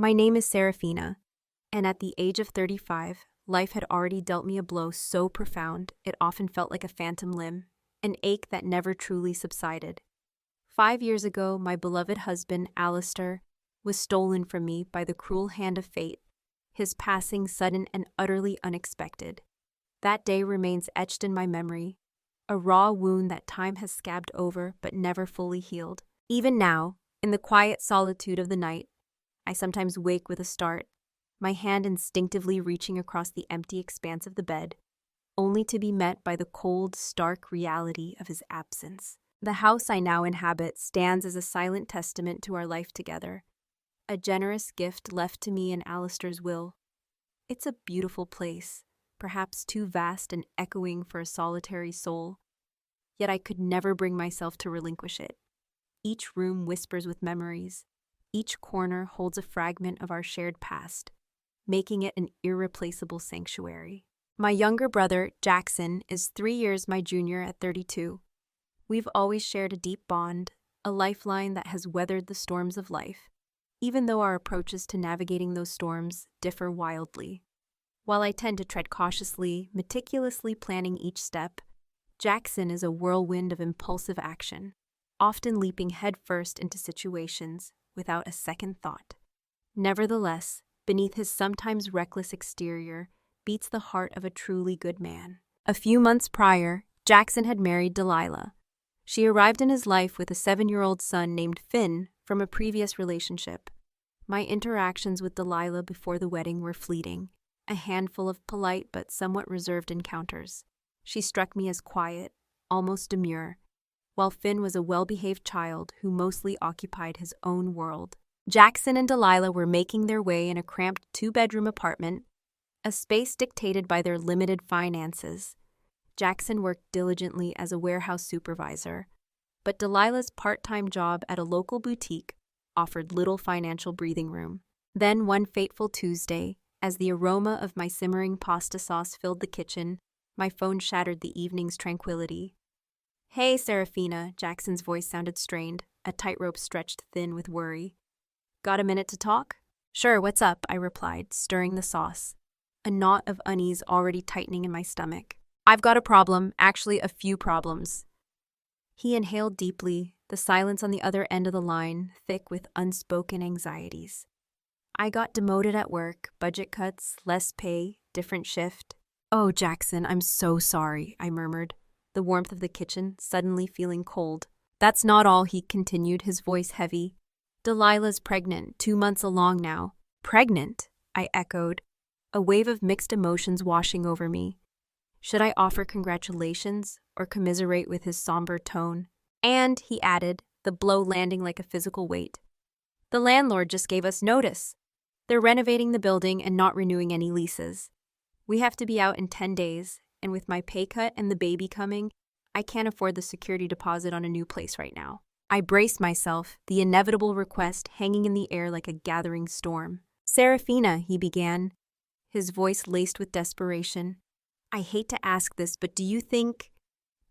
My name is Serafina, and at the age of 35, life had already dealt me a blow so profound it often felt like a phantom limb, an ache that never truly subsided. 5 years ago, my beloved husband, Alistair, was stolen from me by the cruel hand of fate, his passing sudden and utterly unexpected. That day remains etched in my memory, a raw wound that time has scabbed over but never fully healed. Even now, in the quiet solitude of the night, I sometimes wake with a start, my hand instinctively reaching across the empty expanse of the bed, only to be met by the cold, stark reality of his absence. The house I now inhabit stands as a silent testament to our life together, a generous gift left to me in Alistair's will. It's a beautiful place, perhaps too vast and echoing for a solitary soul, yet I could never bring myself to relinquish it. Each room whispers with memories, each corner holds a fragment of our shared past, making it an irreplaceable sanctuary. My younger brother, Jackson, is 3 years my junior at 32. We've always shared a deep bond, a lifeline that has weathered the storms of life, even though our approaches to navigating those storms differ wildly. While I tend to tread cautiously, meticulously planning each step, Jackson is a whirlwind of impulsive action, often leaping headfirst into situations without a second thought. Nevertheless, beneath his sometimes reckless exterior beats the heart of a truly good man. A few months prior, Jackson had married Delilah. She arrived in his life with a 7-year-old son named Finn from a previous relationship. My interactions with Delilah before the wedding were fleeting, a handful of polite but somewhat reserved encounters. She struck me as quiet, almost demure, while Finn was a well-behaved child who mostly occupied his own world. Jackson and Delilah were making their way in a cramped 2-bedroom apartment, a space dictated by their limited finances. Jackson worked diligently as a warehouse supervisor, but Delilah's part-time job at a local boutique offered little financial breathing room. Then one fateful Tuesday, as the aroma of my simmering pasta sauce filled the kitchen, my phone shattered the evening's tranquility. "Hey, Serafina," Jackson's voice sounded strained, a tightrope stretched thin with worry. "Got a minute to talk?" "Sure, what's up?" I replied, stirring the sauce, a knot of unease already tightening in my stomach. "I've got a problem, actually a few problems." He inhaled deeply, the silence on the other end of the line thick with unspoken anxieties. "I got demoted at work, budget cuts, less pay, different shift." "Oh, Jackson, I'm so sorry," I murmured, the warmth of the kitchen suddenly feeling cold. "That's not all," he continued, his voice heavy. "Delilah's pregnant, 2 months along now." "Pregnant?" I echoed, a wave of mixed emotions washing over me. Should I offer congratulations or commiserate with his somber tone? "And," he added, the blow landing like a physical weight, "the landlord just gave us notice. They're renovating the building and not renewing any leases. We have to be out in 10 days, and with my pay cut and the baby coming, I can't afford the security deposit on a new place right now." I braced myself, the inevitable request hanging in the air like a gathering storm. "Serafina," he began, his voice laced with desperation. "I hate to ask this, but do you think,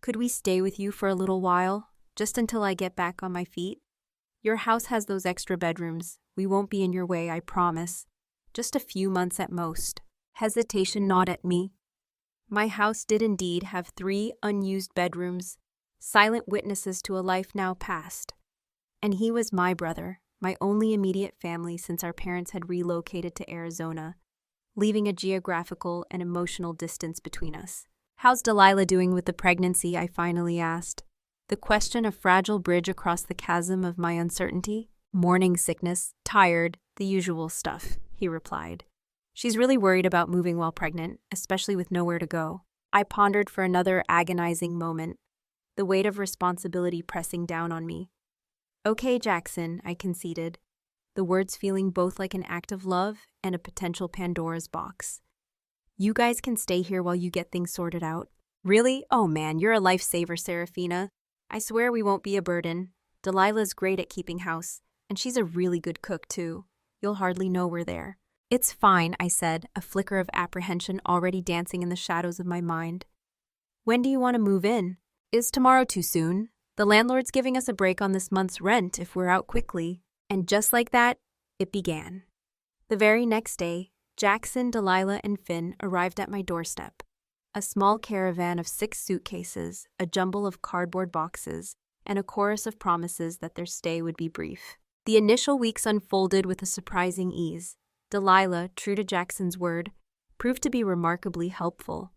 could we stay with you for a little while, just until I get back on my feet? Your house has those extra bedrooms. We won't be in your way, I promise. Just a few months at most." Hesitation gnawed at me. My house did indeed have 3 unused bedrooms, silent witnesses to a life now past. And he was my brother, my only immediate family since our parents had relocated to Arizona, leaving a geographical and emotional distance between us. "How's Delilah doing with the pregnancy?" I finally asked, the question a fragile bridge across the chasm of my uncertainty. "Morning sickness, tired, the usual stuff," he replied. "She's really worried about moving while pregnant, especially with nowhere to go." I pondered for another agonizing moment, the weight of responsibility pressing down on me. "Okay, Jackson," I conceded, the words feeling both like an act of love and a potential Pandora's box. "You guys can stay here while you get things sorted out." "Really? Oh man, you're a lifesaver, Serafina. I swear we won't be a burden. Delilah's great at keeping house, and she's a really good cook too. You'll hardly know we're there." "It's fine," I said, a flicker of apprehension already dancing in the shadows of my mind. "When do you want to move in? Is tomorrow too soon? The landlord's giving us a break on this month's rent if we're out quickly." And just like that, it began. The very next day, Jackson, Delilah, and Finn arrived at my doorstep. A small caravan of 6 suitcases, a jumble of cardboard boxes, and a chorus of promises that their stay would be brief. The initial weeks unfolded with a surprising ease. Delilah, true to Jackson's word, proved to be remarkably helpful.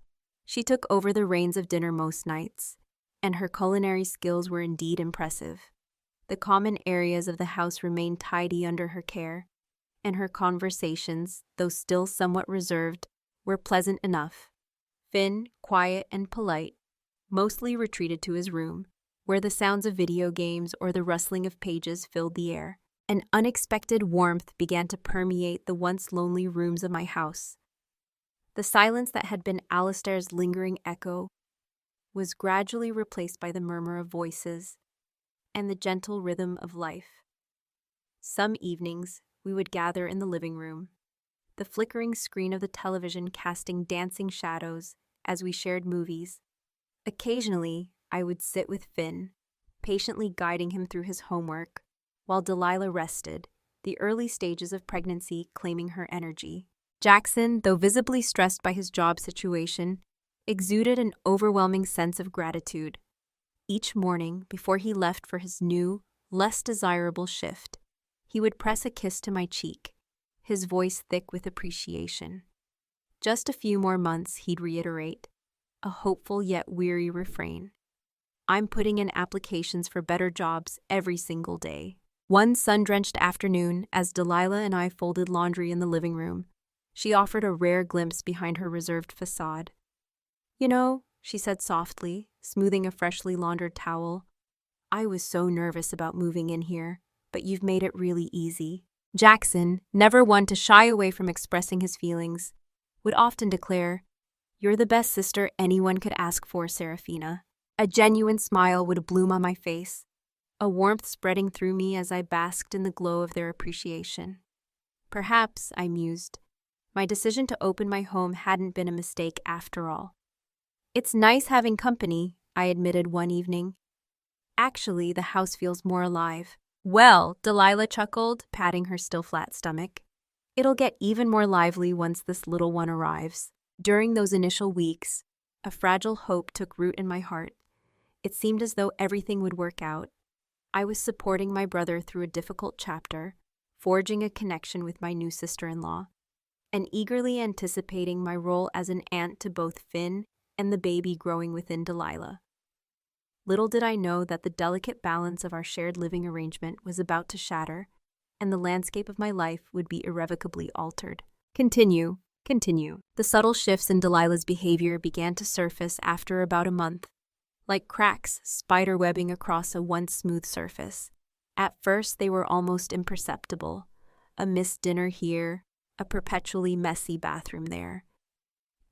She took over the reins of dinner most nights, and her culinary skills were indeed impressive. The common areas of the house remained tidy under her care, and her conversations, though still somewhat reserved, were pleasant enough. Finn, quiet and polite, mostly retreated to his room, where the sounds of video games or the rustling of pages filled the air. An unexpected warmth began to permeate the once lonely rooms of my house. The silence that had been Alistair's lingering echo was gradually replaced by the murmur of voices and the gentle rhythm of life. Some evenings, we would gather in the living room, the flickering screen of the television casting dancing shadows as we shared movies. Occasionally, I would sit with Finn, patiently guiding him through his homework, while Delilah rested, the early stages of pregnancy claiming her energy. Jackson, though visibly stressed by his job situation, exuded an overwhelming sense of gratitude. Each morning, before he left for his new, less desirable shift, he would press a kiss to my cheek, his voice thick with appreciation. Just a few more months, he'd reiterate, a hopeful yet weary refrain. I'm putting in applications for better jobs every single day. One sun-drenched afternoon, as Delilah and I folded laundry in the living room, she offered a rare glimpse behind her reserved facade. You know, she said softly, smoothing a freshly laundered towel, I was so nervous about moving in here, but you've made it really easy. Jackson, never one to shy away from expressing his feelings, would often declare, You're the best sister anyone could ask for, Serafina. A genuine smile would bloom on my face, a warmth spreading through me as I basked in the glow of their appreciation. Perhaps, I mused, my decision to open my home hadn't been a mistake after all. It's nice having company, I admitted one evening. Actually, the house feels more alive. Well, Delilah chuckled, patting her still flat stomach. It'll get even more lively once this little one arrives. During those initial weeks, a fragile hope took root in my heart. It seemed as though everything would work out. I was supporting my brother through a difficult chapter, forging a connection with my new sister-in-law, and eagerly anticipating my role as an aunt to both Finn and the baby growing within Delilah. Little did I know that the delicate balance of our shared living arrangement was about to shatter, and the landscape of my life would be irrevocably altered. Continue. The subtle shifts in Delilah's behavior began to surface after about a month, like cracks spiderwebbing across a once smooth surface. At first, they were almost imperceptible. A missed dinner here, a perpetually messy bathroom there.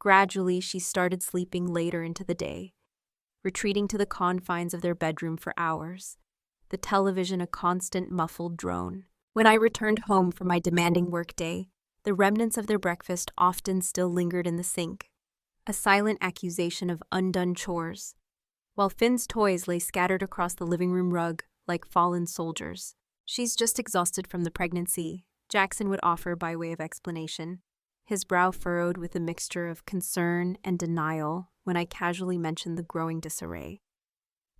Gradually, she started sleeping later into the day, retreating to the confines of their bedroom for hours, the television a constant muffled drone. When I returned home from my demanding workday, the remnants of their breakfast often still lingered in the sink, a silent accusation of undone chores, while Finn's toys lay scattered across the living room rug like fallen soldiers. She's just exhausted from the pregnancy, Jackson would offer by way of explanation, his brow furrowed with a mixture of concern and denial when I casually mentioned the growing disarray.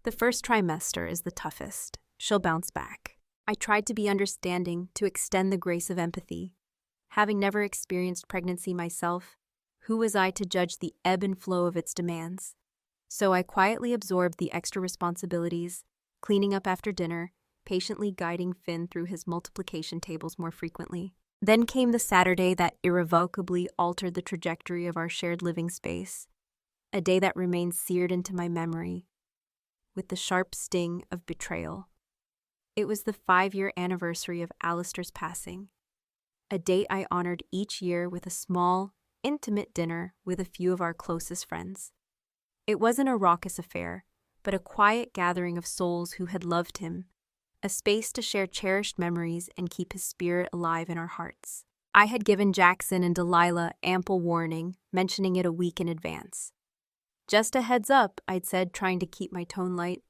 The first trimester is the toughest. She'll bounce back. I tried to be understanding, to extend the grace of empathy. Having never experienced pregnancy myself, who was I to judge the ebb and flow of its demands? So I quietly absorbed the extra responsibilities, cleaning up after dinner, patiently guiding Finn through his multiplication tables more frequently. Then came the Saturday that irrevocably altered the trajectory of our shared living space, a day that remains seared into my memory, with the sharp sting of betrayal. It was the 5-year anniversary of Alistair's passing, a date I honored each year with a small, intimate dinner with a few of our closest friends. It wasn't a raucous affair, but a quiet gathering of souls who had loved him, a space to share cherished memories and keep his spirit alive in our hearts. I had given Jackson and Delilah ample warning, mentioning it a week in advance. Just a heads up, I'd said, trying to keep my tone light.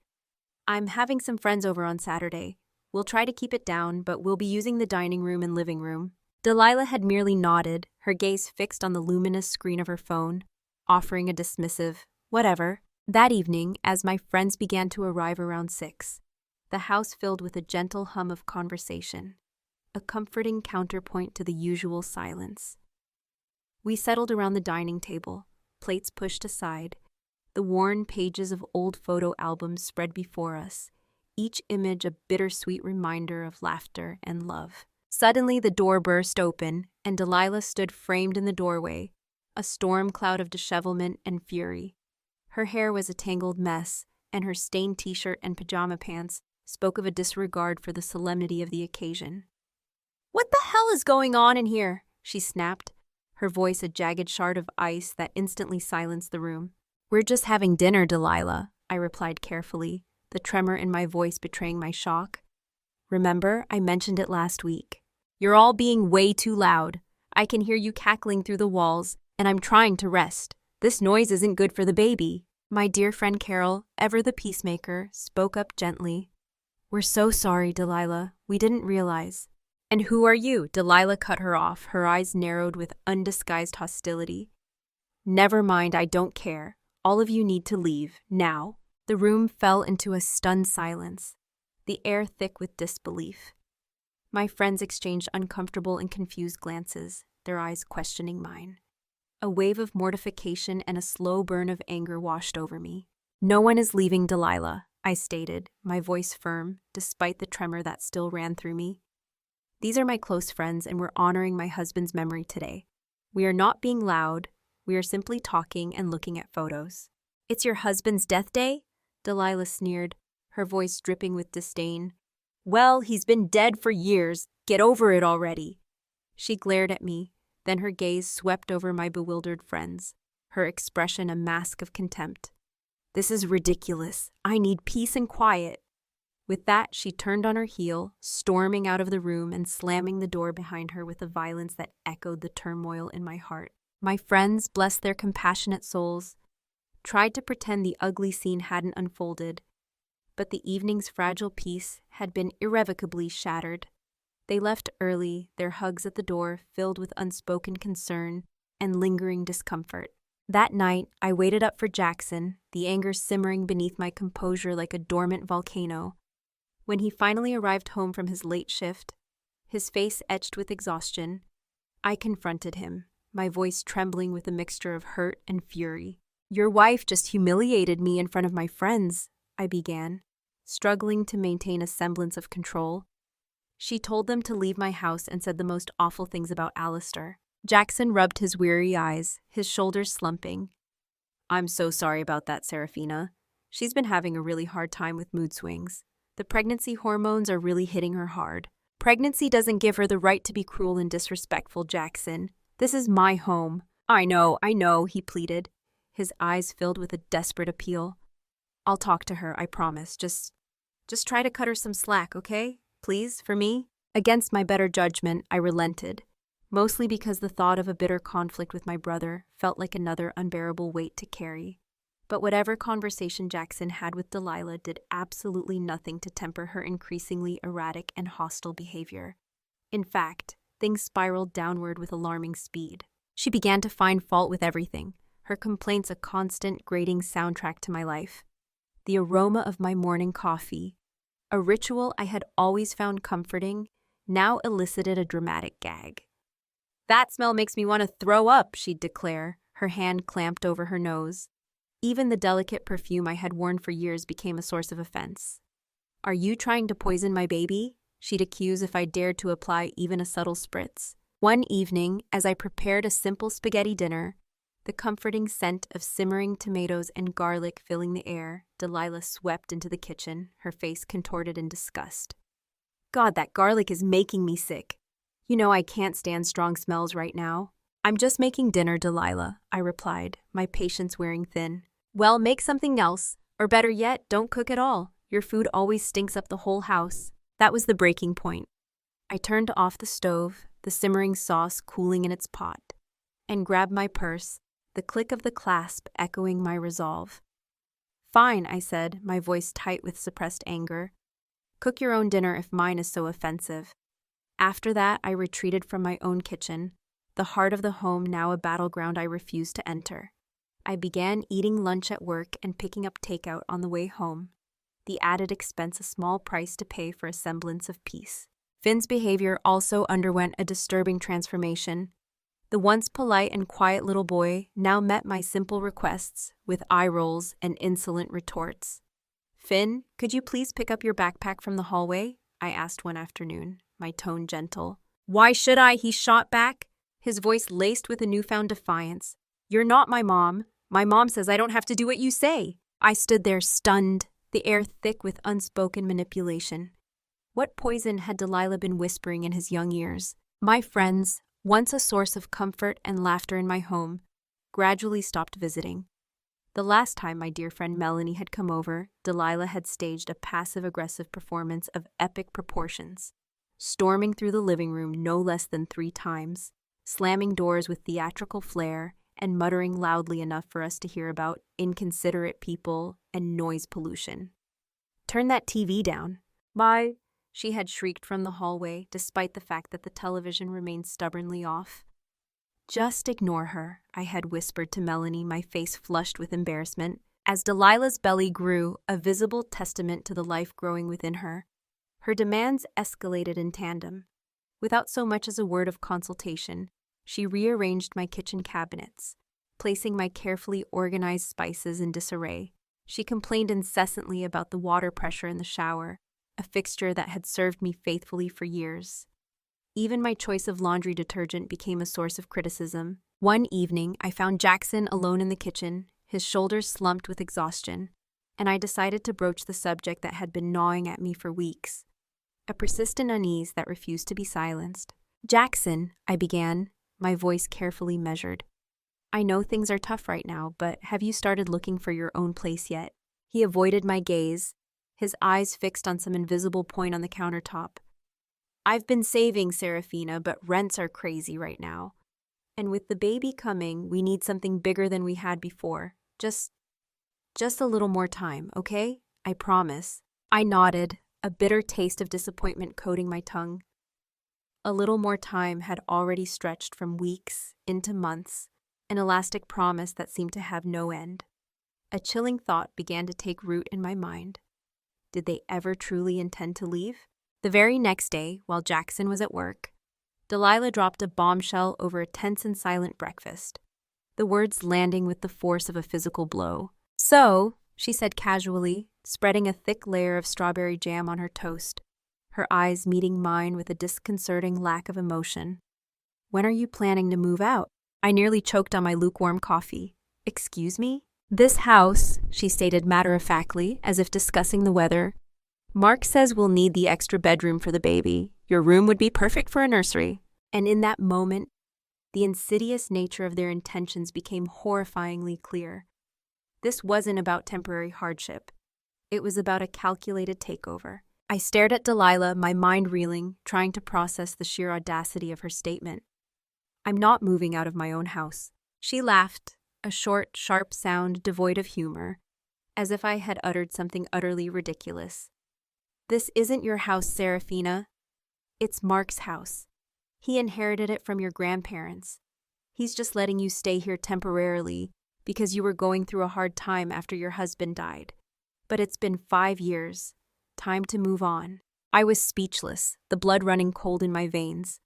I'm having some friends over on Saturday. We'll try to keep it down, but we'll be using the dining room and living room. Delilah had merely nodded, her gaze fixed on the luminous screen of her phone, offering a dismissive, whatever. That evening, as my friends began to arrive around 6, the house filled with a gentle hum of conversation, a comforting counterpoint to the usual silence. We settled around the dining table, plates pushed aside, the worn pages of old photo albums spread before us, each image a bittersweet reminder of laughter and love. Suddenly the door burst open, and Delilah stood framed in the doorway, a storm cloud of dishevelment and fury. Her hair was a tangled mess, and her stained t-shirt and pajama pants spoke of a disregard for the solemnity of the occasion. "What the hell is going on in here?" she snapped, her voice a jagged shard of ice that instantly silenced the room. "We're just having dinner, Delilah," I replied carefully, the tremor in my voice betraying my shock. "Remember, I mentioned it last week. You're all being way too loud. I can hear you cackling through the walls, and I'm trying to rest. This noise isn't good for the baby." My dear friend Carol, ever the peacemaker, spoke up gently. "We're so sorry, Delilah. We didn't realize." "And who are you?" Delilah cut her off, her eyes narrowed with undisguised hostility. "Never mind, I don't care. All of you need to leave, now." The room fell into a stunned silence, the air thick with disbelief. My friends exchanged uncomfortable and confused glances, their eyes questioning mine. A wave of mortification and a slow burn of anger washed over me. "No one is leaving, Delilah," I stated, my voice firm, despite the tremor that still ran through me. "These are my close friends, and we're honoring my husband's memory today. We are not being loud. We are simply talking and looking at photos." "It's your husband's death day?" Delilah sneered, her voice dripping with disdain. "Well, he's been dead for years. Get over it already." She glared at me, then her gaze swept over my bewildered friends, her expression a mask of contempt. "This is ridiculous. I need peace and quiet." With that, she turned on her heel, storming out of the room and slamming the door behind her with a violence that echoed the turmoil in my heart. My friends, bless their compassionate souls, tried to pretend the ugly scene hadn't unfolded, but the evening's fragile peace had been irrevocably shattered. They left early, their hugs at the door filled with unspoken concern and lingering discomfort. That night, I waited up for Jackson, the anger simmering beneath my composure like a dormant volcano. When he finally arrived home from his late shift, his face etched with exhaustion, I confronted him, my voice trembling with a mixture of hurt and fury. "Your wife just humiliated me in front of my friends," I began, struggling to maintain a semblance of control. "She told them to leave my house and said the most awful things about Alistair." Jackson rubbed his weary eyes, his shoulders slumping. "I'm so sorry about that, Serafina. She's been having a really hard time with mood swings. The pregnancy hormones are really hitting her hard." "Pregnancy doesn't give her the right to be cruel and disrespectful, Jackson. This is my home." I know, he pleaded, his eyes filled with a desperate appeal. "I'll talk to her, I promise. Just try to cut her some slack, okay? Please, for me?" Against my better judgment, I relented, mostly because the thought of a bitter conflict with my brother felt like another unbearable weight to carry. But whatever conversation Jackson had with Delilah did absolutely nothing to temper her increasingly erratic and hostile behavior. In fact, things spiraled downward with alarming speed. She began to find fault with everything, her complaints a constant, grating soundtrack to my life. The aroma of my morning coffee, a ritual I had always found comforting, now elicited a dramatic gag. "That smell makes me want to throw up," she'd declare, her hand clamped over her nose. Even the delicate perfume I had worn for years became a source of offense. "Are you trying to poison my baby?" she'd accuse if I dared to apply even a subtle spritz. One evening, as I prepared a simple spaghetti dinner, the comforting scent of simmering tomatoes and garlic filling the air, Delilah swept into the kitchen, her face contorted in disgust. "God, that garlic is making me sick. You know I can't stand strong smells right now." "I'm just making dinner, Delilah," I replied, my patience wearing thin. "Well, make something else, or better yet, don't cook at all. Your food always stinks up the whole house." That was the breaking point. I turned off the stove, the simmering sauce cooling in its pot, and grabbed my purse, the click of the clasp echoing my resolve. "Fine," I said, my voice tight with suppressed anger. "Cook your own dinner if mine is so offensive." After that, I retreated from my own kitchen, the heart of the home now a battleground I refused to enter. I began eating lunch at work and picking up takeout on the way home, the added expense a small price to pay for a semblance of peace. Finn's behavior also underwent a disturbing transformation. The once polite and quiet little boy now met my simple requests with eye rolls and insolent retorts. "Finn, could you please pick up your backpack from the hallway?" I asked one afternoon, my tone gentle. "Why should I?" he shot back, his voice laced with a newfound defiance. "You're not my mom. My mom says I don't have to do what you say." I stood there stunned, the air thick with unspoken manipulation. What poison had Delilah been whispering in his young ears? My friends, once a source of comfort and laughter in my home, gradually stopped visiting. The last time my dear friend Melanie had come over, Delilah had staged a passive-aggressive performance of epic proportions, storming through the living room no less than 3 times, slamming doors with theatrical flair, and muttering loudly enough for us to hear about inconsiderate people and noise pollution. "Turn that TV down." "Bye," she had shrieked from the hallway, despite the fact that the television remained stubbornly off. "Just ignore her," I had whispered to Melanie, my face flushed with embarrassment. As Delilah's belly grew, a visible testament to the life growing within her, her demands escalated in tandem. Without so much as a word of consultation, she rearranged my kitchen cabinets, placing my carefully organized spices in disarray. She complained incessantly about the water pressure in the shower, a fixture that had served me faithfully for years. Even my choice of laundry detergent became a source of criticism. One evening, I found Jackson alone in the kitchen, his shoulders slumped with exhaustion, and I decided to broach the subject that had been gnawing at me for weeks, a persistent unease that refused to be silenced. "Jackson," I began, my voice carefully measured. "I know things are tough right now, but have you started looking for your own place yet?" He avoided my gaze, his eyes fixed on some invisible point on the countertop. "I've been saving, Serafina, but rents are crazy right now. And with the baby coming, we need something bigger than we had before. Just a little more time, okay? I promise." I nodded, a bitter taste of disappointment coating my tongue. A little more time had already stretched from weeks into months, an elastic promise that seemed to have no end. A chilling thought began to take root in my mind. Did they ever truly intend to leave? The very next day, while Jackson was at work, Delilah dropped a bombshell over a tense and silent breakfast, the words landing with the force of a physical blow. "So," she said casually, spreading a thick layer of strawberry jam on her toast, her eyes meeting mine with a disconcerting lack of emotion. "When are you planning to move out?" I nearly choked on my lukewarm coffee. "Excuse me?" "This house," she stated matter-of-factly, as if discussing the weather, "Mark says we'll need the extra bedroom for the baby. Your room would be perfect for a nursery." And in that moment, the insidious nature of their intentions became horrifyingly clear. This wasn't about temporary hardship. It was about a calculated takeover. I stared at Delilah, my mind reeling, trying to process the sheer audacity of her statement. "I'm not moving out of my own house." She laughed, a short, sharp sound devoid of humor, as if I had uttered something utterly ridiculous. "This isn't your house, Serafina. It's Mark's house. He inherited it from your grandparents. He's just letting you stay here temporarily because you were going through a hard time after your husband died. But it's been 5 years. Time to move on." I was speechless, the blood running cold in my veins.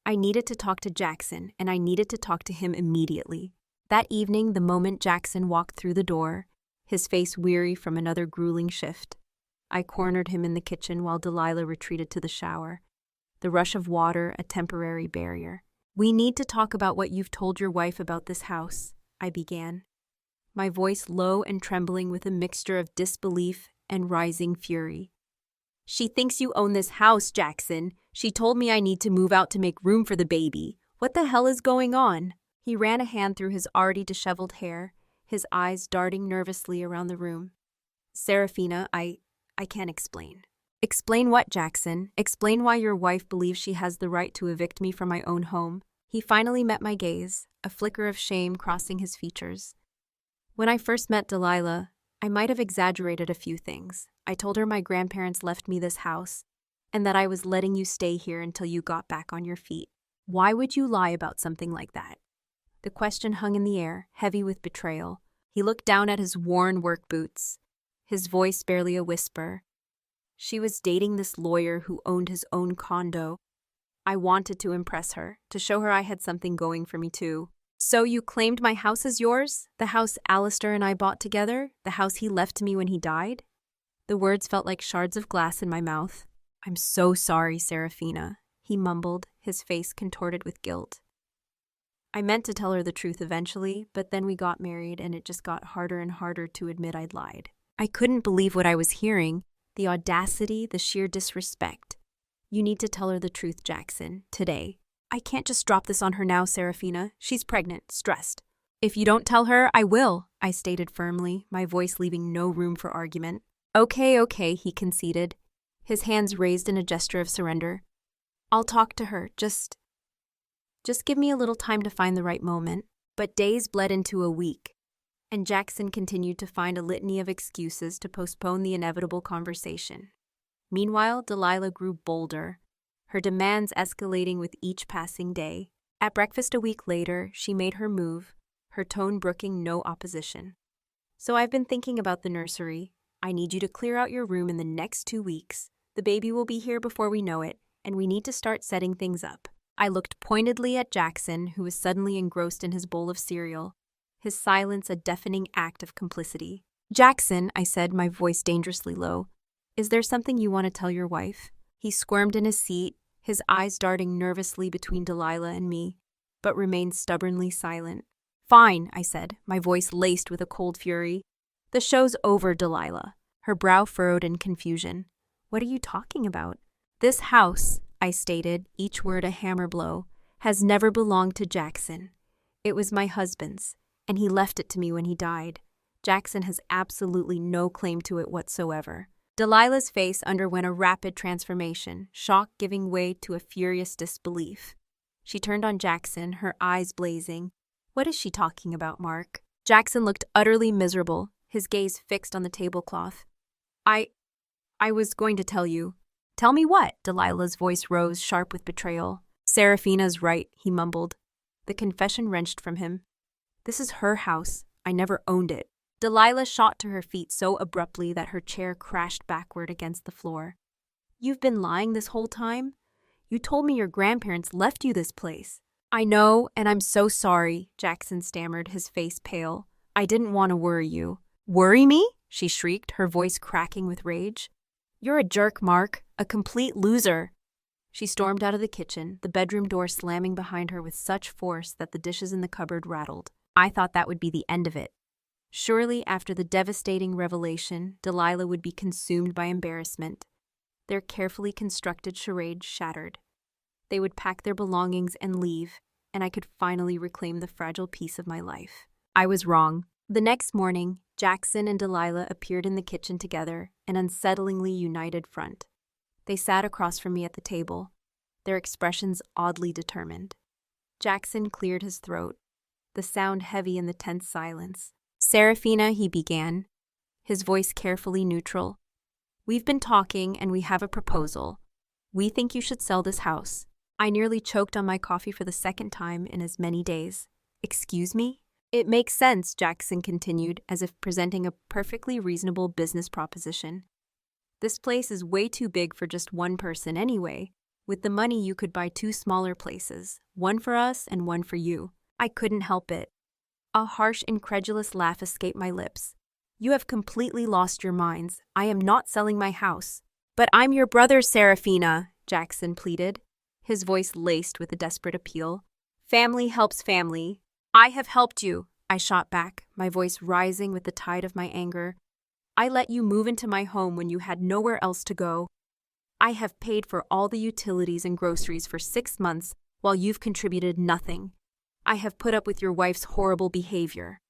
I needed to talk to Jackson, and I needed to talk to him immediately. That evening, the moment Jackson walked through the door, his face weary from another grueling shift, I cornered him in the kitchen while Delilah retreated to the shower, the rush of water a temporary barrier. "We need to talk about what you've told your wife about this house," I began, my voice low and trembling with a mixture of disbelief and rising fury. "She thinks you own this house, Jackson. She told me I need to move out to make room for the baby. What the hell is going on?" He ran a hand through his already disheveled hair, his eyes darting nervously around the room. "Serafina, I can't explain." "Explain what, Jackson? Explain why your wife believes she has the right to evict me from my own home." He finally met my gaze, a flicker of shame crossing his features. "When I first met Delilah, I might have exaggerated a few things. I told her my grandparents left me this house, and that I was letting you stay here until you got back on your feet. Why would you lie about something like that? The question hung in the air, heavy with betrayal. He looked down at his worn work boots, his voice barely a whisper. She was dating this lawyer who owned his own condo. I wanted to impress her, to show her I had something going for me too. So you claimed my house as yours? The house Alistair and I bought together? The house he left to me when he died? The words felt like shards of glass in my mouth. I'm so sorry, Serafina, he mumbled, his face contorted with guilt. I meant to tell her the truth eventually, but then we got married and it just got harder and harder to admit I'd lied. I couldn't believe what I was hearing, the audacity, the sheer disrespect. You need to tell her the truth, Jackson, today. I can't just drop this on her now, Serafina. She's pregnant, stressed. If you don't tell her, I will, I stated firmly, my voice leaving no room for argument. Okay, he conceded, his hands raised in a gesture of surrender. I'll talk to her, just give me a little time to find the right moment. But days bled into a week, and Jackson continued to find a litany of excuses to postpone the inevitable conversation. Meanwhile, Delilah grew bolder, her demands escalating with each passing day. At breakfast a week later, she made her move, her tone brooking no opposition. So I've been thinking about the nursery. I need you to clear out your room in the next 2 weeks. The baby will be here before we know it, and we need to start setting things up. I looked pointedly at Jackson, who was suddenly engrossed in his bowl of cereal, his silence a deafening act of complicity. Jackson, I said, my voice dangerously low, is there something you want to tell your wife? He squirmed in his seat, his eyes darting nervously between Delilah and me, but remained stubbornly silent. Fine, I said, my voice laced with a cold fury. The show's over, Delilah. Her brow furrowed in confusion. What are you talking about? This house, I stated, each word a hammer blow, has never belonged to Jackson. It was my husband's, and he left it to me when he died. Jackson has absolutely no claim to it whatsoever. Delilah's face underwent a rapid transformation, shock giving way to a furious disbelief. She turned on Jackson, her eyes blazing. What is she talking about, Mark? Jackson looked utterly miserable, his gaze fixed on the tablecloth. I was going to tell you. Tell me what? Delilah's voice rose, sharp with betrayal. Serafina's right, he mumbled. The confession wrenched from him. This is her house. I never owned it. Delilah shot to her feet so abruptly that her chair crashed backward against the floor. You've been lying this whole time? You told me your grandparents left you this place. I know, and I'm so sorry, Jackson stammered, his face pale. I didn't want to worry you. Worry me? She shrieked, her voice cracking with rage. You're a jerk, Mark. A complete loser. She stormed out of the kitchen, the bedroom door slamming behind her with such force that the dishes in the cupboard rattled. I thought that would be the end of it. Surely, after the devastating revelation, Delilah would be consumed by embarrassment. Their carefully constructed charade shattered. They would pack their belongings and leave, and I could finally reclaim the fragile piece of my life. I was wrong. The next morning, Jackson and Delilah appeared in the kitchen together, an unsettlingly united front. They sat across from me at the table, their expressions oddly determined. Jackson cleared his throat, the sound heavy in the tense silence. Serafina, he began, his voice carefully neutral. We've been talking and we have a proposal. We think you should sell this house. I nearly choked on my coffee for the second time in as many days. Excuse me? It makes sense, Jackson continued, as if presenting a perfectly reasonable business proposition. This place is way too big for just one person anyway. With the money, you could buy 2 smaller places, one for us and one for you. I couldn't help it. A harsh, incredulous laugh escaped my lips. You have completely lost your minds. I am not selling my house. But I'm your brother, Serafina, Jackson pleaded, his voice laced with a desperate appeal. Family helps family. I have helped you, I shot back, my voice rising with the tide of my anger. I let you move into my home when you had nowhere else to go. I have paid for all the utilities and groceries for 6 months while you've contributed nothing. I have put up with your wife's horrible behavior.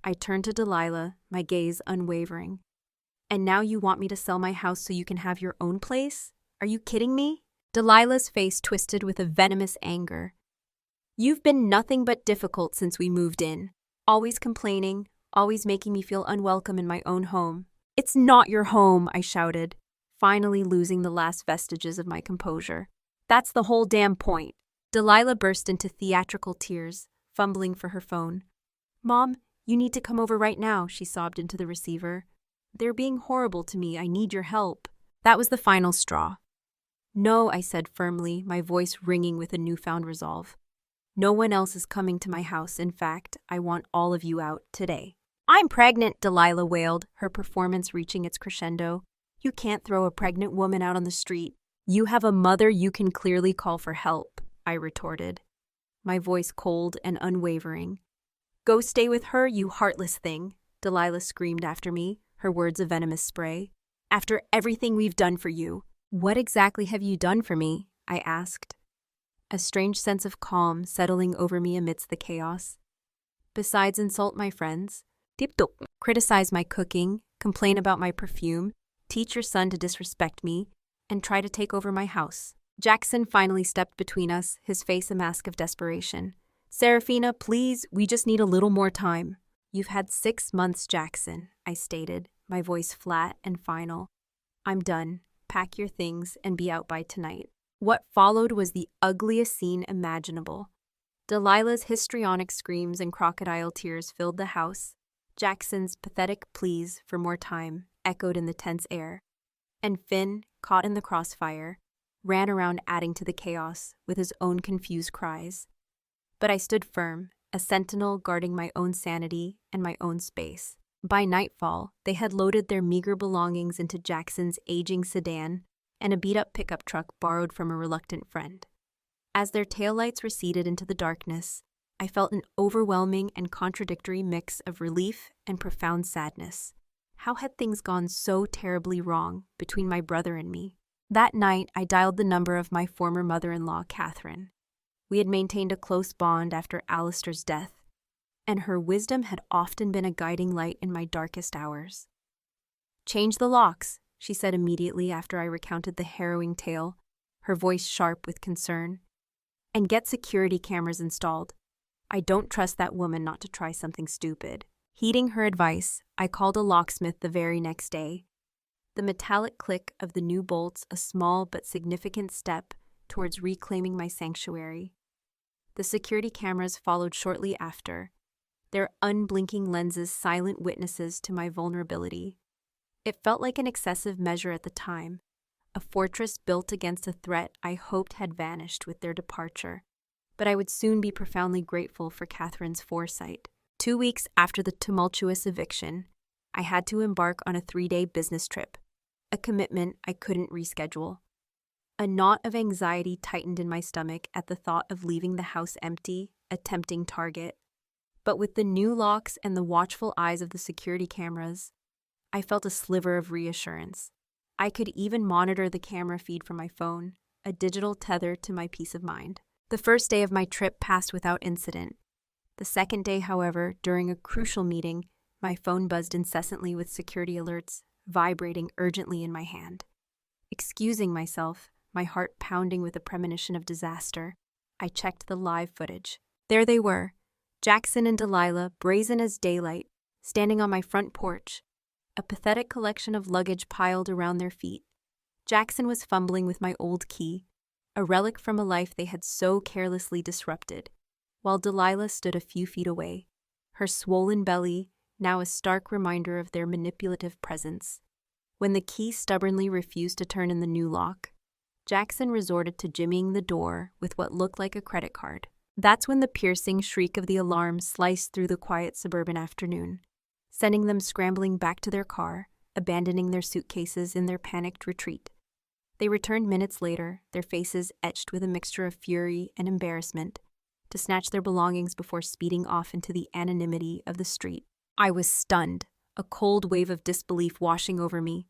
I turned to Delilah, my gaze unwavering. And now you want me to sell my house so you can have your own place? Are you kidding me? Delilah's face twisted with a venomous anger. You've been nothing but difficult since we moved in. Always complaining, always making me feel unwelcome in my own home. It's not your home, I shouted. finally losing the last vestiges of my composure. That's the whole damn point. Delilah burst into theatrical tears, fumbling for her phone. Mom, you need to come over right now, she sobbed into the receiver. They're being horrible to me. I need your help. That was the final straw. No, I said firmly, my voice ringing with a newfound resolve. No one else is coming to my house. In fact, I want all of you out today. I'm pregnant, Delilah wailed, her performance reaching its crescendo. You can't throw a pregnant woman out on the street. You have a mother you can clearly call for help, I retorted, my voice cold and unwavering. Go stay with her, you heartless thing, Delilah screamed after me, her words a venomous spray. After everything we've done for you. What exactly have you done for me? I asked, a strange sense of calm settling over me amidst the chaos. Besides insult my friends, criticize my cooking, complain about my perfume, teach your son to disrespect me, and try to take over my house. Jackson finally stepped between us, his face a mask of desperation. Serafina, please, we just need a little more time. You've had 6 months, Jackson, I stated, my voice flat and final. I'm done. Pack your things and be out by tonight. What followed was the ugliest scene imaginable. Delilah's histrionic screams and crocodile tears filled the house. Jackson's pathetic pleas for more time echoed in the tense air. And Finn, caught in the crossfire, ran around adding to the chaos with his own confused cries. But I stood firm, a sentinel guarding my own sanity and my own space. By nightfall, they had loaded their meager belongings into Jackson's aging sedan and a beat-up pickup truck borrowed from a reluctant friend. As their taillights receded into the darkness, I felt an overwhelming and contradictory mix of relief and profound sadness. How had things gone so terribly wrong between my brother and me? That night, I dialed the number of my former mother-in-law, Catherine. We had maintained a close bond after Alistair's death, and her wisdom had often been a guiding light in my darkest hours. Change the locks, she said immediately after I recounted the harrowing tale, her voice sharp with concern. And get security cameras installed. I don't trust that woman not to try something stupid. Heeding her advice, I called a locksmith the very next day. The metallic click of the new bolts a small but significant step towards reclaiming my sanctuary. The security cameras followed shortly after, their unblinking lenses silent witnesses to my vulnerability. It felt like an excessive measure at the time, a fortress built against a threat I hoped had vanished with their departure. But I would soon be profoundly grateful for Catherine's foresight. 2 weeks after the tumultuous eviction, I had to embark on a 3-day business trip, a commitment I couldn't reschedule. A knot of anxiety tightened in my stomach at the thought of leaving the house empty, a tempting target. But with the new locks and the watchful eyes of the security cameras, I felt a sliver of reassurance. I could even monitor the camera feed from my phone, a digital tether to my peace of mind. The first day of my trip passed without incident. The second day, however, during a crucial meeting, my phone buzzed incessantly with security alerts, vibrating urgently in my hand. Excusing myself, my heart pounding with a premonition of disaster, I checked the live footage. There they were, Jackson and Delilah, brazen as daylight, standing on my front porch, a pathetic collection of luggage piled around their feet. Jackson was fumbling with my old key, a relic from a life they had so carelessly disrupted, while Delilah stood a few feet away, her swollen belly now a stark reminder of their manipulative presence. When the key stubbornly refused to turn in the new lock, Jackson resorted to jimmying the door with what looked like a credit card. That's when the piercing shriek of the alarm sliced through the quiet suburban afternoon, sending them scrambling back to their car, abandoning their suitcases in their panicked retreat. They returned minutes later, their faces etched with a mixture of fury and embarrassment, to snatch their belongings before speeding off into the anonymity of the street. I was stunned, a cold wave of disbelief washing over me.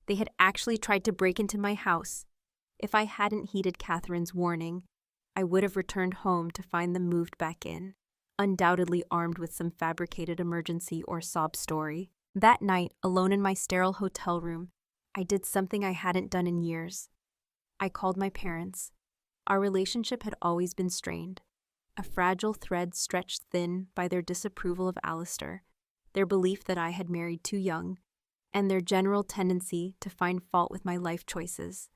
They had actually tried to break into my house. If I hadn't heeded Catherine's warning, I would have returned home to find them moved back in, undoubtedly armed with some fabricated emergency or sob story. That night, alone in my sterile hotel room, I did something I hadn't done in years. I called my parents. Our relationship had always been strained, a fragile thread stretched thin by their disapproval of Alistair, their belief that I had married too young, and their general tendency to find fault with my life choices.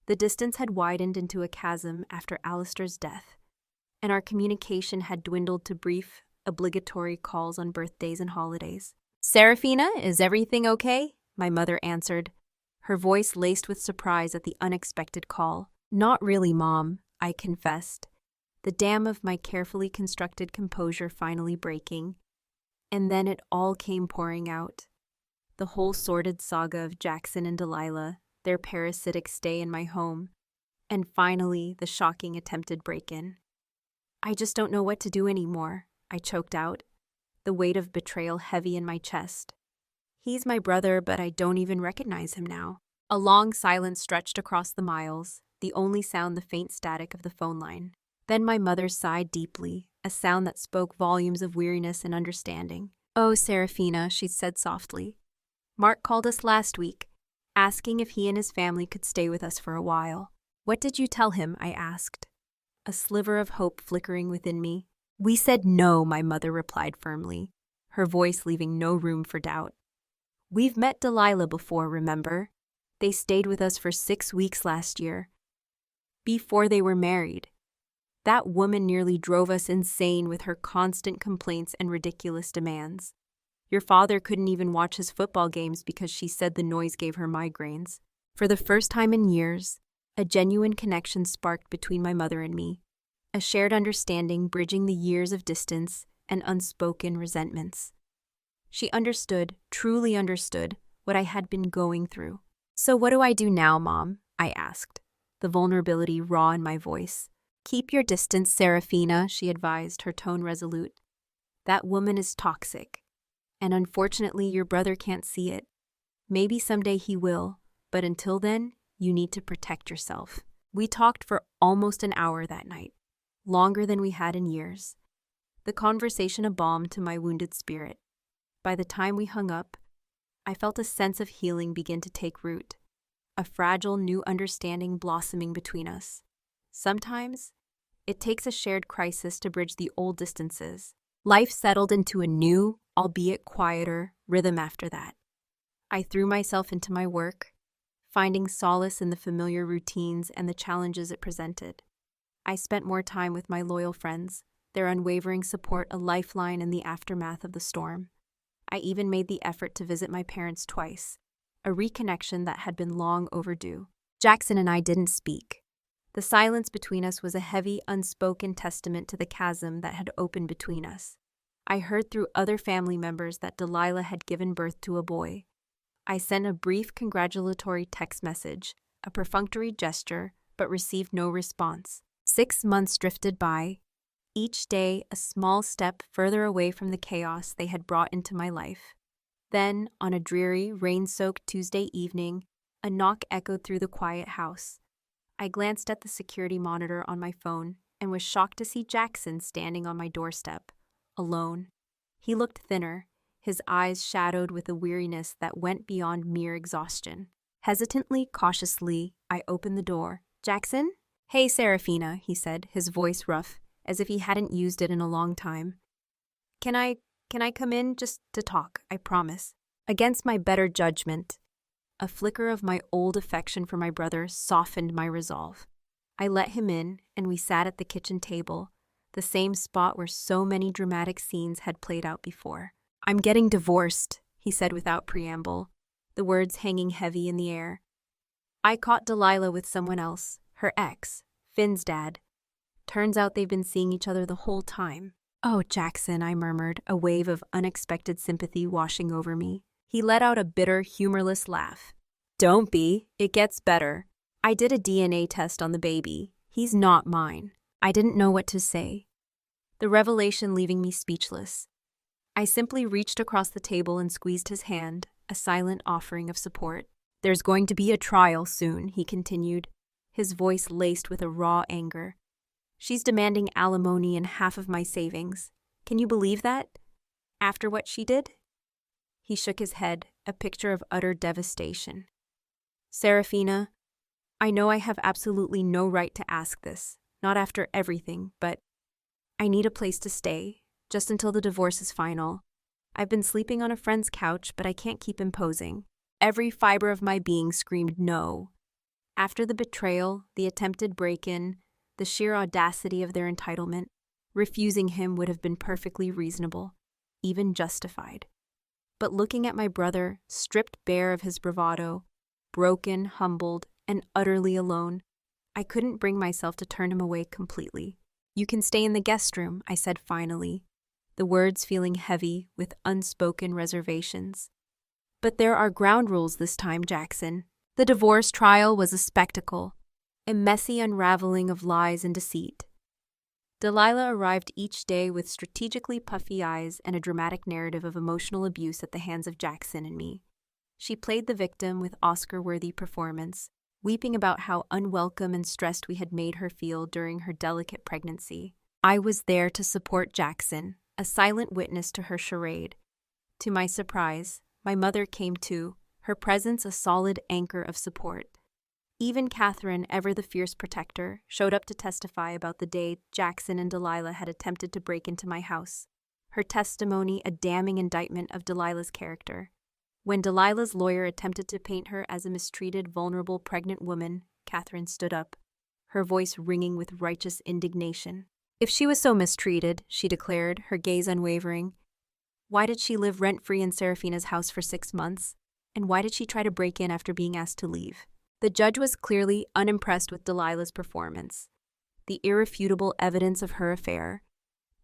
The distance had widened into a chasm after Alistair's death, and our communication had dwindled to brief, obligatory calls on birthdays and holidays. "Serafina, is everything okay?" my mother answered, her voice laced with surprise at the unexpected call. "Not really, Mom," I confessed, the dam of my carefully constructed composure finally breaking. And then it all came pouring out. The whole sordid saga of Jackson and Delilah, their parasitic stay in my home, and finally the shocking attempted break-in. "I just don't know what to do anymore," I choked out, the weight of betrayal heavy in my chest. "He's my brother, but I don't even recognize him now." A long silence stretched across the miles, the only sound the faint static of the phone line. Then my mother sighed deeply, a sound that spoke volumes of weariness and understanding. "Oh, Serafina," she said softly. "Mark called us last week, asking if he and his family could stay with us for a while." "What did you tell him?" I asked, a sliver of hope flickering within me. "We said no," my mother replied firmly, her voice leaving no room for doubt. "We've met Delilah before, remember? They stayed with us for 6 weeks last year, before they were married. That woman nearly drove us insane with her constant complaints and ridiculous demands. Your father couldn't even watch his football games because she said the noise gave her migraines." For the first time in years, a genuine connection sparked between my mother and me, a shared understanding bridging the years of distance and unspoken resentments. She understood, truly understood, what I had been going through. "So what do I do now, Mom?" I asked, the vulnerability raw in my voice. "Keep your distance, Serafina," she advised, her tone resolute. "That woman is toxic, and unfortunately your brother can't see it. Maybe someday he will, but until then, you need to protect yourself." We talked for almost an hour that night, longer than we had in years. The conversation a balm to my wounded spirit. By the time we hung up, I felt a sense of healing begin to take root, a fragile new understanding blossoming between us. Sometimes, it takes a shared crisis to bridge the old distances. Life settled into a new, albeit quieter, rhythm after that. I threw myself into my work, finding solace in the familiar routines and the challenges it presented. I spent more time with my loyal friends, their unwavering support a lifeline in the aftermath of the storm. I even made the effort to visit my parents twice, a reconnection that had been long overdue. Jackson and I didn't speak. The silence between us was a heavy, unspoken testament to the chasm that had opened between us. I heard through other family members that Delilah had given birth to a boy. I sent a brief congratulatory text message, a perfunctory gesture, but received no response. 6 months drifted by, each day a small step further away from the chaos they had brought into my life. Then, on a dreary, rain-soaked Tuesday evening, a knock echoed through the quiet house. I glanced at the security monitor on my phone and was shocked to see Jackson standing on my doorstep, alone. He looked thinner, his eyes shadowed with a weariness that went beyond mere exhaustion. Hesitantly, cautiously, I opened the door. "Jackson?" "Hey, Serafina," he said, his voice rough, as if he hadn't used it in a long time. Can I come in just to talk, I promise." Against my better judgment, a flicker of my old affection for my brother softened my resolve. I let him in, and we sat at the kitchen table, the same spot where so many dramatic scenes had played out before. "I'm getting divorced," he said without preamble, the words hanging heavy in the air. "I caught Delilah with someone else, her ex, Finn's dad. Turns out they've been seeing each other the whole time." "Oh, Jackson," I murmured, a wave of unexpected sympathy washing over me. He let out a bitter, humorless laugh. "Don't be. It gets better. I did a DNA test on the baby. He's not mine." I didn't know what to say, the revelation leaving me speechless. I simply reached across the table and squeezed his hand, a silent offering of support. "There's going to be a trial soon," he continued, his voice laced with a raw anger. "She's demanding alimony and half of my savings. Can you believe that? After what she did?" He shook his head, a picture of utter devastation. "Serafina, I know I have absolutely no right to ask this, not after everything, but I need a place to stay, just until the divorce is final. I've been sleeping on a friend's couch, but I can't keep imposing. Every fiber of my being screamed no. After the betrayal, the attempted break-in, the sheer audacity of their entitlement, refusing him would have been perfectly reasonable, even justified. But looking at my brother, stripped bare of his bravado, broken, humbled, and utterly alone, I couldn't bring myself to turn him away completely. "You can stay in the guest room," I said finally, the words feeling heavy with unspoken reservations. "But there are ground rules this time, Jackson." The divorce trial was a spectacle, a messy unraveling of lies and deceit. Delilah arrived each day with strategically puffy eyes and a dramatic narrative of emotional abuse at the hands of Jackson and me. She played the victim with Oscar-worthy performance, weeping about how unwelcome and stressed we had made her feel during her delicate pregnancy. I was there to support Jackson, a silent witness to her charade. To my surprise, my mother came too, her presence a solid anchor of support. Even Catherine, ever the fierce protector, showed up to testify about the day Jackson and Delilah had attempted to break into my house, her testimony a damning indictment of Delilah's character. When Delilah's lawyer attempted to paint her as a mistreated, vulnerable, pregnant woman, Catherine stood up, her voice ringing with righteous indignation. "If she was so mistreated," she declared, her gaze unwavering, "why did she live rent-free in Serafina's house for 6 months? And why did she try to break in after being asked to leave?" The judge was clearly unimpressed with Delilah's performance. The irrefutable evidence of her affair,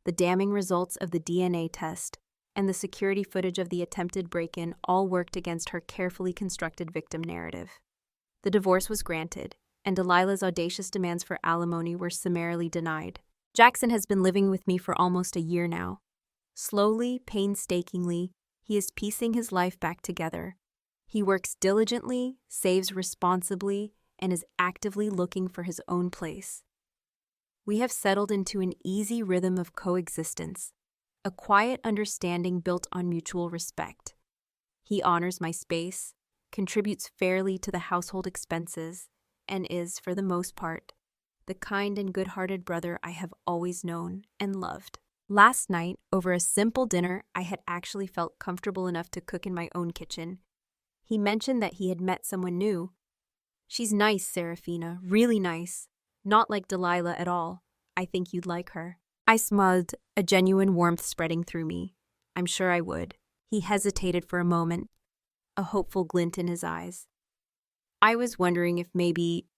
the damning results of the DNA test, and the security footage of the attempted break-in all worked against her carefully constructed victim narrative. The divorce was granted, and Delilah's audacious demands for alimony were summarily denied. Jackson has been living with me for almost a year now. Slowly, painstakingly, he is piecing his life back together. He works diligently, saves responsibly, and is actively looking for his own place. We have settled into an easy rhythm of coexistence, a quiet understanding built on mutual respect. He honors my space, contributes fairly to the household expenses, and is, for the most part, the kind and good-hearted brother I have always known and loved. Last night, over a simple dinner, I had actually felt comfortable enough to cook in my own kitchen. He mentioned that he had met someone new. "She's nice, Serafina, really nice. Not like Delilah at all. I think you'd like her." I smiled, a genuine warmth spreading through me. "I'm sure I would." He hesitated for a moment, a hopeful glint in his eyes. "I was wondering if maybe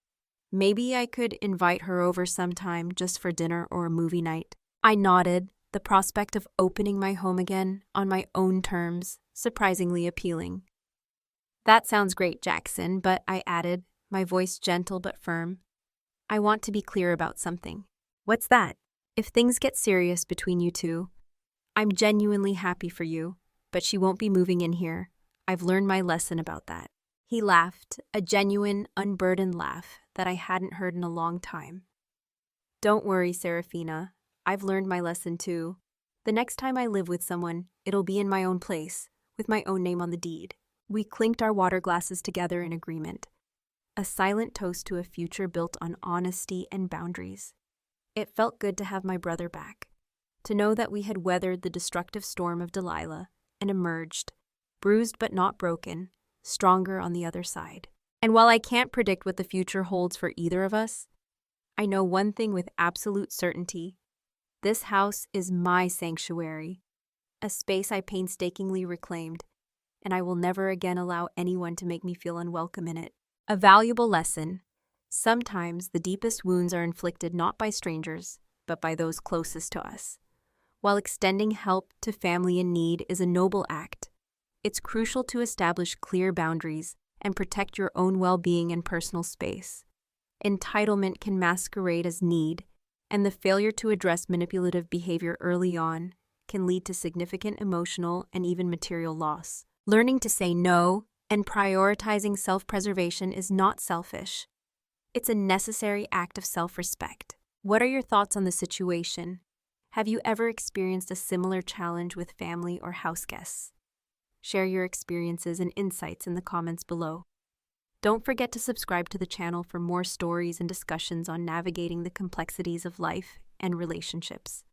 I could invite her over sometime just for dinner or a movie night." I nodded, the prospect of opening my home again, on my own terms, surprisingly appealing. "That sounds great, Jackson, but," I added, my voice gentle but firm, "I want to be clear about something." "What's that?" "If things get serious between you two, I'm genuinely happy for you, but she won't be moving in here. I've learned my lesson about that." He laughed, a genuine, unburdened laugh that I hadn't heard in a long time. "Don't worry, Serafina. I've learned my lesson too. The next time I live with someone, it'll be in my own place, with my own name on the deed." We clinked our water glasses together in agreement, a silent toast to a future built on honesty and boundaries. It felt good to have my brother back, to know that we had weathered the destructive storm of Delilah and emerged, bruised but not broken, stronger on the other side. And while I can't predict what the future holds for either of us, I know one thing with absolute certainty. This house is my sanctuary, a space I painstakingly reclaimed, and I will never again allow anyone to make me feel unwelcome in it. A valuable lesson. Sometimes the deepest wounds are inflicted not by strangers, but by those closest to us. While extending help to family in need is a noble act, it's crucial to establish clear boundaries and protect your own well-being and personal space. Entitlement can masquerade as need, and the failure to address manipulative behavior early on can lead to significant emotional and even material loss. Learning to say no and prioritizing self-preservation is not selfish. It's a necessary act of self-respect. What are your thoughts on the situation? Have you ever experienced a similar challenge with family or house guests? Share your experiences and insights in the comments below. Don't forget to subscribe to the channel for more stories and discussions on navigating the complexities of life and relationships.